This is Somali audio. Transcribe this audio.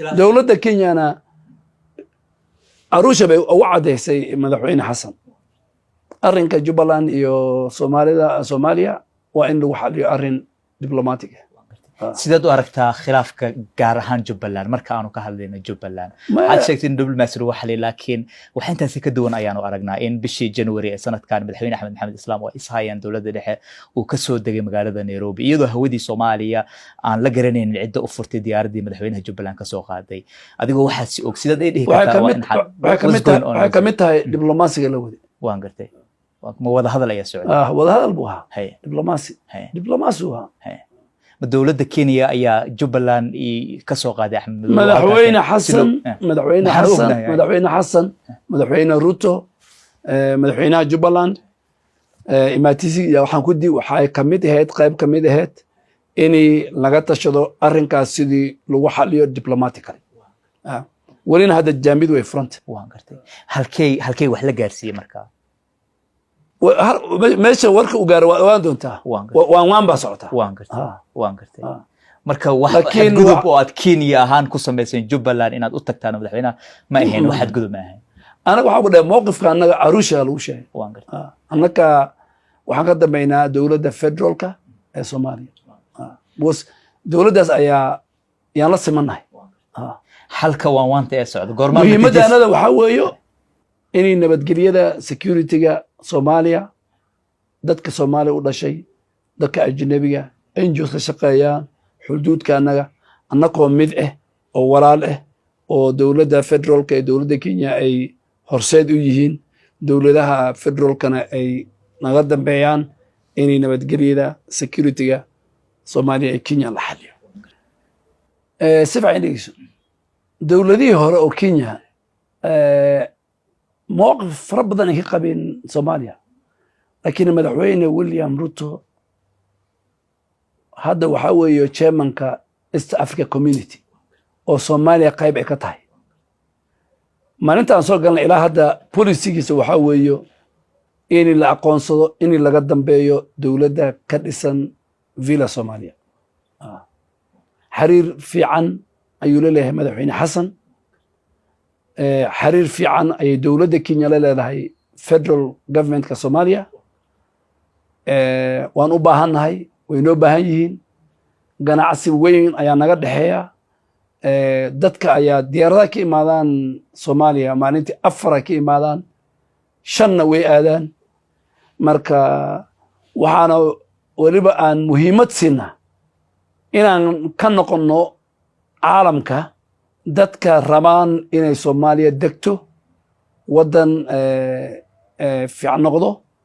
دولة كينيا أنا أروشة وعد هسي مدحوين حسن أرن كجبلان يو سوماليا وإن لو حل أرن دبلوماتيك sidaad u aragtaa khilaafka gaar ahaan Jubbaland marka aanu ka hadlayno Jubbaland waxaad sheegtay in diblomaasi lagu xaliyay laakiin waxa intaas ka duwan ayaanu aragnaa in bishii January ee sanadkan madaxweyne Axmed Maxamed Islaam oo ishayaan dawladda dhexe uu ka soo degay magaalada Nairobi iyadoo hawadii Soomaaliya aan la garanayn cidda u furtay diyaaradii madaxweynaha Jubbaland ka soo qaaday adigoo waxaad si og sidaad ay dhihi kartaa waxa ka mid tahay diblomaasiga la wadi waan gartay ma wada hadal ayaa socday wada hadal buu ahaa diblomaasi waa دولة كينيا أيا جبلان كسو قادة أحمد مدحوين حسن مدحوين روتو مدحوين جبلان إماتيسي يا وحن كودي وحاي كميدي هيت قايب كميدي هيت إني لغاتا شدو أرنكا سيدي لو حاليو دبلوماتيكالي ولين هذا الجامد ويفرنت هالكي وحلا جارسية مركا meesha warka u gaaro waan doontaa waan baa socotaa waan gartay marka waxa gudub oo aad Kenya ahaan ku sameeyeen Jubbaland inaad u tagtaan madaxweynaha ma ahayn waxaad gudub ma ahayn anaga waxa ku dhahay mowqifka anaga Arusha lagu sheegay waan gartay anaga waxaan ka dambeynaa dawladda federaalka ee Soomaaliya boos dawladdaas ayaa la simanahay halka waan waanta ee socdo goorma muhiimadana waxa weeyo inay nabadgelyada security-ga Soomaaliya dadka Soomaaliya u dhashay dadka ajnabiga NGOs ka shaqeeyaan xuduudka annagoo mid oo walaal oo dawladda federaalka ee dawladda Kenya ay horseed u yihiin dawladaha federaalkana ay naga dambeeyaan inay nabadgelyada security-ga Soomaaliya ee Kenya la xaliyo sifacinigiisu dawladihii hore oo Kenya مواقف ربنا هي قبل صوماليا لكن مدحوينه ويليام روتو هذا وحاوي chairman ka East Africa Community oo Soomaaliya qayb ka tahay maalinta aan soo galnay ilaa hadda policy-giisa waxa weeyo in la aqoonsado in laga dambeeyo dawladda ka dhisan Villa Soomaaliya xiriir fiican ayuu leeyahay madaxweyne Xasan حرير في عن أي دولة كينيا لا هي federal government كصوماليا وأن أباهن هاي وينوباهين جنا عسي وين أي نقد حياة دتك أي ديارك إمادان صوماليا ما ننتي أفرك إمادان شن ويأذان مركا وحنا وربا أن مهمة سنة إن كان نقولنا عالمك dadka rabaan inay Soomaaliya degto wadan fiican noqdo